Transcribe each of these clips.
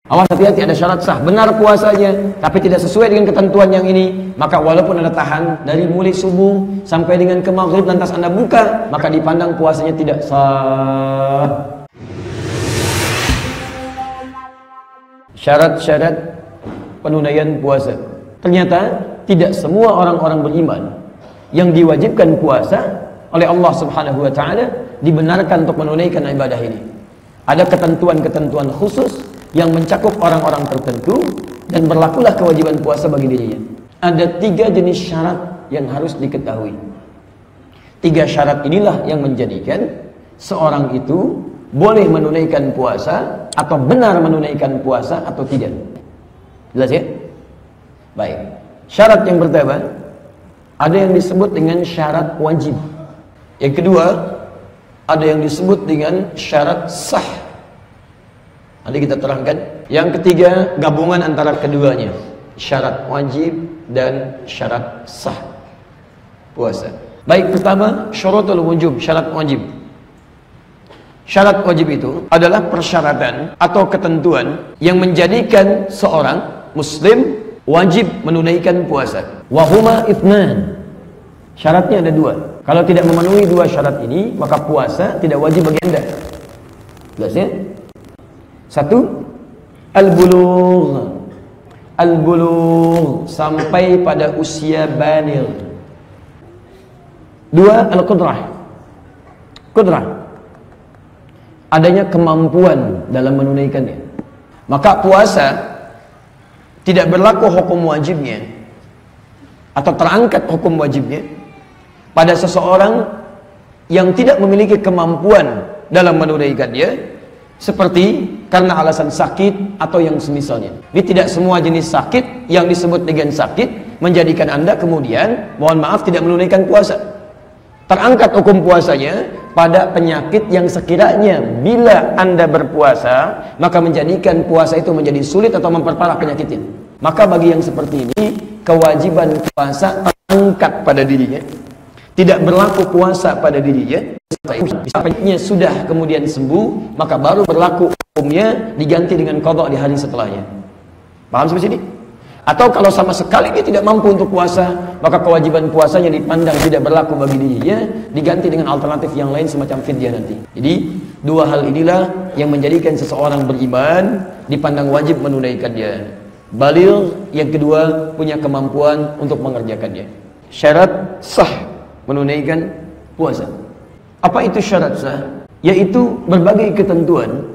Awas, hati-hati, ada syarat sah. Benar puasanya, tapi tidak sesuai dengan ketentuan yang ini, maka walaupun Anda tahan dari mulai subuh sampai dengan ke maghrib lantas Anda buka, maka dipandang puasanya tidak sah. Syarat-syarat penunaian puasa. Ternyata tidak semua orang-orang beriman yang diwajibkan puasa oleh Allah Subhanahu wa taala dibenarkan untuk menunaikan ibadah ini. Ada ketentuan-ketentuan khusus yang mencakup orang-orang tertentu dan berlakulah kewajiban puasa bagi dirinya. Ada 3 jenis syarat yang harus diketahui. 3 syarat inilah yang menjadikan seorang itu boleh menunaikan puasa atau benar menunaikan puasa atau tidak. Jelas ya? Baik. Syarat yang pertama, ada yang disebut dengan syarat wajib. Yang kedua, ada yang disebut dengan syarat sah. Nanti kita terangkan. Yang ketiga, gabungan antara keduanya, syarat wajib dan syarat sah puasa. Baik, pertama, syurutul wujub, syarat wajib. Syarat wajib itu adalah persyaratan atau ketentuan yang menjadikan seorang muslim wajib menunaikan puasa. Wahuma itsnan. Syaratnya ada 2. Kalau tidak memenuhi 2 syarat ini, maka puasa tidak wajib bagi Anda. Jelas ya? 1, al-bulugh. Al-bulugh, sampai pada usia baligh. 2, al-qudrah. Qudrah, adanya kemampuan dalam menunaikannya. Maka puasa tidak berlaku hukum wajibnya atau terangkat hukum wajibnya pada seseorang yang tidak memiliki kemampuan dalam menunaikannya, seperti karena alasan sakit atau yang semisalnya. Jadi tidak semua jenis sakit yang disebut dengan sakit menjadikan Anda kemudian, mohon maaf, tidak menunaikan puasa. Terangkat hukum puasanya pada penyakit yang sekiranya bila Anda berpuasa, maka menjadikan puasa itu menjadi sulit atau memperparah penyakitnya. Maka bagi yang seperti ini, kewajiban puasa terangkat pada dirinya. Tidak berlaku puasa pada dirinya sampainya sudah kemudian sembuh, maka baru berlaku hukumnya diganti dengan qadha di hari setelahnya. Paham sampai sini? Atau kalau sama sekali dia tidak mampu untuk puasa, maka kewajiban puasanya dipandang tidak berlaku bagi dirinya, diganti dengan alternatif yang lain semacam fidyah nanti. Jadi 2 hal inilah yang menjadikan seseorang beriman dipandang wajib menunaikannya. Baligh, yang kedua punya kemampuan untuk mengerjakannya. Syarat sah menunaikan puasa. Apa itu syarat sah? Yaitu berbagai ketentuan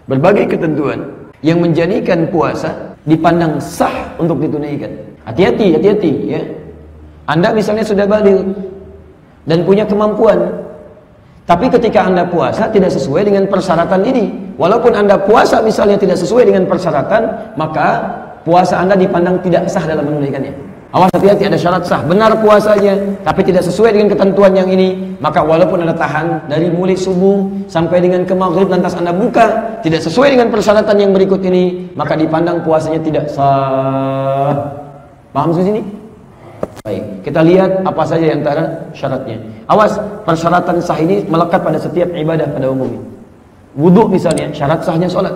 yang menjadikan puasa dipandang sah untuk ditunaikan. Hati-hati ya. Anda misalnya sudah baligh dan punya kemampuan, tapi ketika Anda puasa tidak sesuai dengan persyaratan ini, walaupun Anda puasa misalnya tidak sesuai dengan persyaratan, maka puasa Anda dipandang tidak sah dalam menunaikannya. Awas, hati-hati, ada syarat sah. Benar puasanya, tapi tidak sesuai dengan ketentuan yang ini, maka walaupun Anda tahan dari mulai subuh sampai dengan ke maghrib lantas Anda buka, tidak sesuai dengan persyaratan yang berikut ini, maka dipandang puasanya tidak sah. Paham sampai sini? Baik, kita lihat apa saja antara syaratnya. Awas, persyaratan sah ini melekat pada setiap ibadah pada umumnya. Wudu misalnya, syarat sahnya sholat.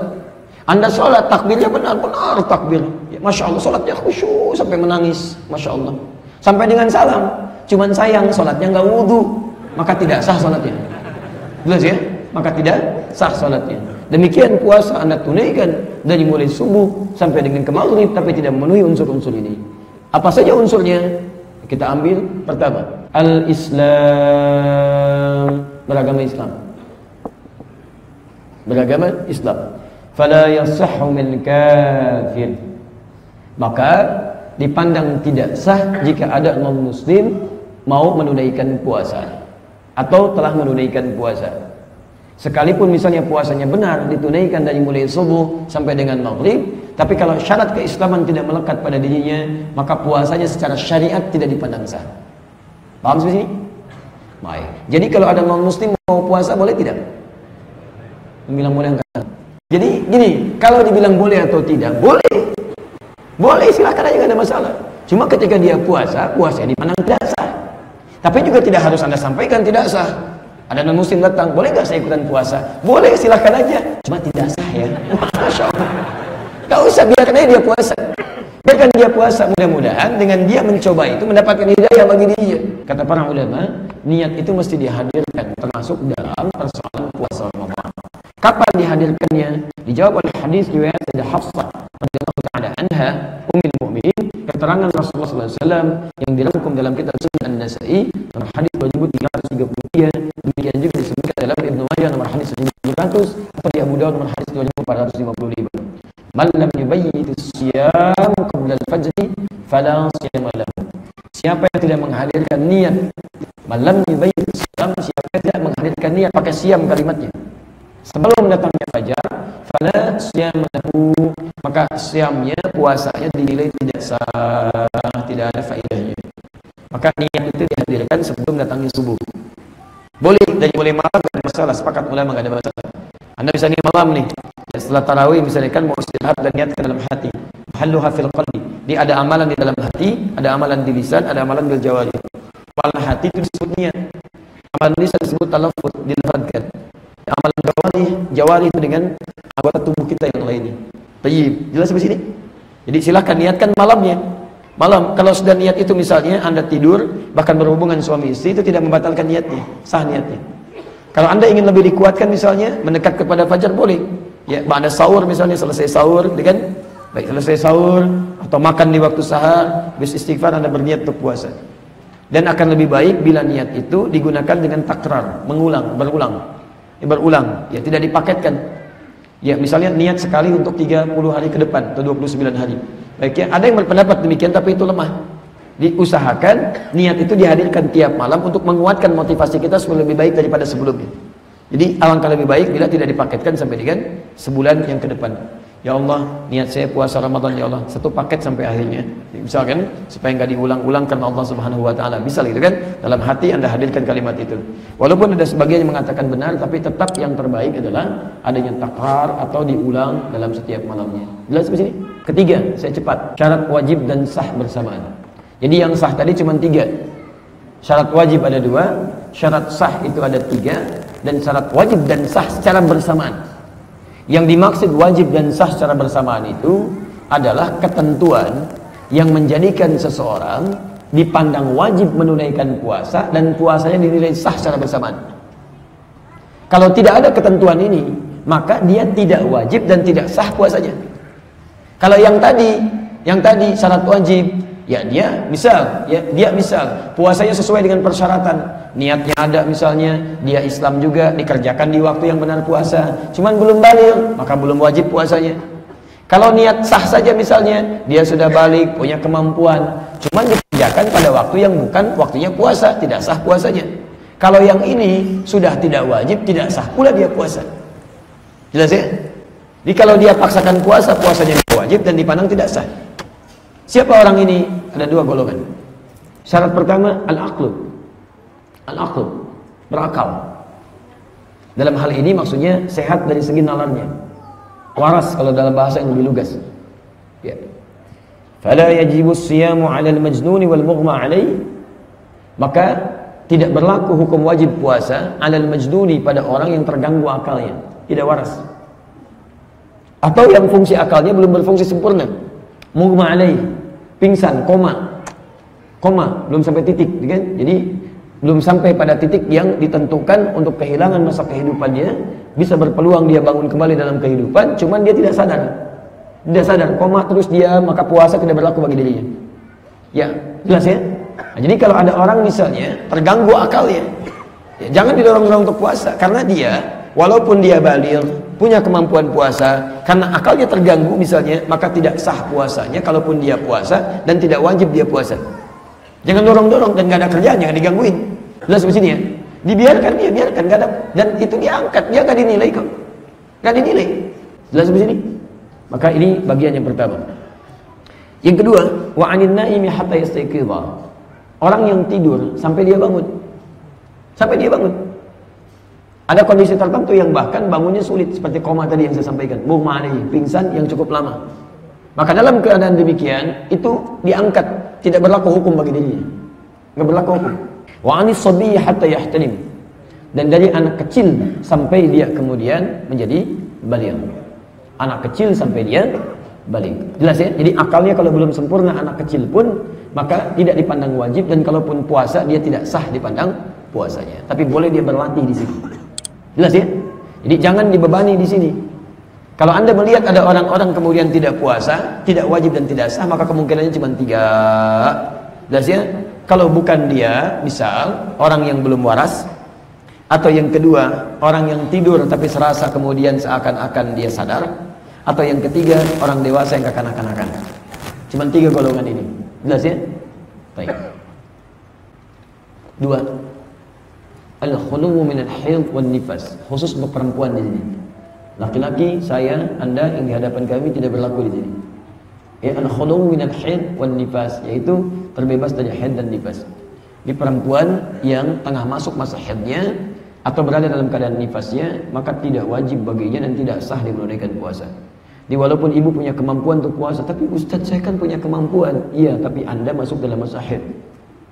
Anda sholat, takbirnya benar-benar takbir, ya, Masya Allah, sholatnya khusyuk sampai menangis, Masya Allah, sampai dengan salam. Cuman sayang sholatnya nggak wudhu, maka tidak sah sholatnya. Jelas ya? Maka tidak sah sholatnya. Demikian puasa Anda tunaikan dari mulai subuh sampai dengan ke maghrib, tapi tidak memenuhi unsur-unsur ini. Apa saja unsurnya? Kita ambil pertama, al-Islam, beragama Islam. Beragama Islam. Fala yasihhu min kafir. Maka dipandang tidak sah jika ada non-muslim mau menunaikan puasa atau telah menunaikan puasa. Sekalipun misalnya puasanya benar ditunaikan dari mulai subuh sampai dengan maghrib, tapi kalau syarat keislaman tidak melekat pada dirinya, maka puasanya secara syariat tidak dipandang sah. Paham sampai sini? Baik. Jadi kalau ada non-muslim mau puasa boleh tidak? Bilang boleh enggak? Jadi gini, kalau dibilang boleh atau tidak, boleh. Boleh, silakan aja, nggak ada masalah. Cuma ketika dia puasa dipandang tidak sah. Tapi juga tidak harus Anda sampaikan tidak sah. Ada non-muslim datang, boleh nggak saya ikutan puasa? Boleh, silakan aja. Cuma tidak sah ya. Masya Allah. Gak usah, biarkan aja dia puasa. Biarkan dia puasa, mudah-mudahan dengan dia mencoba itu mendapatkan hidayah bagi dia. Kata para ulama, niat itu mesti dihadirkan termasuk dalam persoalan puasa Ramadan. Kapan dihadirkannya? Dijawab oleh hadis riwayat Sayyidah Hafsah radhiyallahu taala anha, ummul mukminin, keterangan Rasulullah SAW yang dirangkum dalam kitab Sunan An-Nasa'i nomor hadis 2333, demikian juga disebutkan dalam Ibnu Majah nomor hadis 1700 atau di Abu Dawud nomor hadis 2455. Man lam yubayyit as-siyam qabla al-fajr fala siyama lahu. Siapa yang tidak menghadirkan niat, man lam yubayyit as-siyam, siapa yang tidak menghadirkan niat, pakai siam kalimatnya, sebelum datangnya fajar, fala siyama lahu, maka siamnya, puasanya dinilai tidak sah, tidak ada faedahnya. Maka niat itu dihadirkan sebelum datangnya subuh. Boleh, dan boleh malam, tidak ada masalah, sepakat ulama, tidak ada masalah. Anda bisa nih malam nih, ya setelah tarawih misalnya kan mau istirahat dan niatkan dalam hati. Mahalluha fil qalbi. Dia ada amalan di dalam hati, ada amalan di lisan, ada amalan bil jawarih. Amalan hati itu disebut niat. Amalan lisan disebut talaffuz, dilafadzkan. Amalan jawarih itu dengan anggota tubuh kita yang lainnya. Tayyib, jelas di sini? Jadi silakan niatkan malamnya. Malam, kalau sudah niat itu misalnya Anda tidur, bahkan berhubungan suami istri, itu tidak membatalkan niatnya, sah niatnya. Kalau Anda ingin lebih dikuatkan misalnya, mendekat kepada fajar boleh. Ya, Anda sahur misalnya, selesai sahur, dengan baik selesai sahur, atau makan di waktu sahar, habis istighfar Anda berniat untuk puasa. Dan akan lebih baik bila niat itu digunakan dengan takrar, mengulang, berulang, ya tidak dipaketkan. Ya, misalnya niat sekali untuk 30 hari ke depan, atau 29 hari. Baik ya, ada yang berpendapat demikian, tapi itu lemah. Diusahakan niat itu dihadirkan tiap malam untuk menguatkan motivasi kita supaya lebih baik daripada sebelumnya. Jadi alangkah lebih baik bila tidak dipaketkan sampai dengan sebulan yang ke depan. Ya Allah, niat saya puasa Ramadan ya Allah, satu paket sampai akhirnya. Misalkan supaya nggak diulang-ulang karena Allah Subhanahu wa taala. Bisa gitu kan? Dalam hati Anda hadirkan kalimat itu. Walaupun ada sebagian yang mengatakan benar, tapi tetap yang terbaik adalah adanya takrar atau diulang dalam setiap malamnya. Jelas di sini? Ketiga, saya cepat. Syarat wajib dan sah bersamaan. Jadi yang sah tadi cuma 3. Syarat wajib ada 2, syarat sah itu ada 3, dan syarat wajib dan sah secara bersamaan. Yang dimaksud wajib dan sah secara bersamaan itu adalah ketentuan yang menjadikan seseorang dipandang wajib menunaikan puasa dan puasanya dinilai sah secara bersamaan. Kalau tidak ada ketentuan ini, maka dia tidak wajib dan tidak sah puasanya. Kalau yang tadi syarat wajib, ya dia misal puasanya sesuai dengan persyaratan, niatnya ada misalnya, dia Islam juga, dikerjakan di waktu yang benar puasa, cuman belum baligh, maka belum wajib puasanya. Kalau niat sah saja misalnya, dia sudah balik, punya kemampuan, cuman dikerjakan pada waktu yang bukan waktunya puasa, tidak sah puasanya. Kalau yang ini sudah tidak wajib, tidak sah pula dia puasa. Jelas ya? Jadi kalau dia paksakan puasa, puasanya wajib dan dipandang tidak sah. Siapa orang ini? Ada 2 golongan. Syarat pertama, al-aqlu, berakal. Dalam hal ini maksudnya sehat dari segi nalarnya, waras kalau dalam bahasa yang lebih lugas. Ya. Fala yajibu siyamu 'ala al-majnun wal mughma 'alaih. Maka tidak berlaku hukum wajib puasa 'ala al-majnuni pada orang yang terganggu akalnya, tidak waras. Atau yang fungsi akalnya belum berfungsi sempurna. Mughma 'alaih, pingsan, koma, belum sampai titik, kan? Jadi belum sampai pada titik yang ditentukan untuk kehilangan masa kehidupannya, bisa berpeluang dia bangun kembali dalam kehidupan, cuman dia tidak sadar, koma terus dia, maka puasa tidak berlaku bagi dirinya. Ya, jelas ya? Nah, jadi kalau ada orang misalnya terganggu akalnya, ya, jangan didorong-dorong untuk puasa, karena dia walaupun dia baligh, punya kemampuan puasa, karena akalnya terganggu misalnya, maka tidak sah puasanya kalaupun dia puasa, dan tidak wajib dia puasa. Jangan dorong-dorong dan gak ada kerjaan, jangan digangguin. Jelas di sini ya? Dibiarkan, gak ada, dan itu diangkat, dia gak dinilai kok. Gak dinilai. Jelas di sini? Maka ini bagian yang pertama. Yang kedua, wa 'anil naimi hatta yastayqidha. Orang yang tidur sampai dia bangun. Ada kondisi tertentu yang bahkan bangunnya sulit, seperti koma tadi yang saya sampaikan, mughma 'alaih, pingsan yang cukup lama. Maka dalam keadaan demikian itu diangkat, tidak berlaku hukum bagi dirinya. Enggak berlaku hukum. Wa 'anis sabiyyi hatta yahtalim. Dan dari anak kecil sampai dia kemudian menjadi baligh. Anak kecil sampai dia balik. Jelas ya? Jadi akalnya kalau belum sempurna anak kecil pun maka tidak dipandang wajib, dan kalaupun puasa dia tidak sah dipandang puasanya. Tapi boleh dia berlatih di sini. Jelas ya? Jadi jangan dibebani di sini. Kalau Anda melihat ada orang-orang kemudian tidak puasa, tidak wajib dan tidak sah, maka kemungkinannya cuma 3. Jelas ya? Kalau bukan dia, misal orang yang belum waras, atau yang kedua orang yang tidur tapi serasa kemudian seakan-akan dia sadar, atau yang ketiga orang dewasa yang kekanak-kanakan. Cuma 3 golongan ini. Jelas ya? Baik. 2. Al-khuluwu minal haid wan nifas. Khusus untuk perempuan di sini. Laki-laki, saya, Anda yang di hadapan kami tidak berlaku di sini. Ya, al-khuluwu minal haid wan nifas, yaitu terbebas dari haid dan nifas. Di perempuan yang tengah masuk masa haidnya atau berada dalam keadaan nifasnya, maka tidak wajib baginya dan tidak sah dia menunaikan puasa. Jadi walaupun ibu punya kemampuan untuk puasa, tapi Ustaz saya kan punya kemampuan. Iya, tapi Anda masuk dalam masa haid.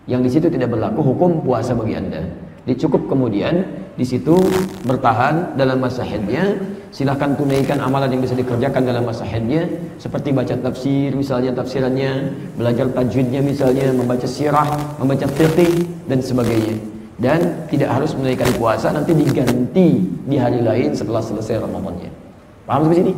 Yang di situ tidak berlaku hukum puasa bagi Anda. Jadi cukup kemudian di situ bertahan dalam masa haidnya. Silahkan tunaikan amalan yang bisa dikerjakan dalam masa haidnya, seperti baca tafsir misalnya, tafsirannya, belajar tajwidnya misalnya, membaca sirah, membaca fiqh dan sebagainya. Dan tidak harus menunaikan puasa, nanti diganti di hari lain setelah selesai Ramadannya. Paham sampai sini?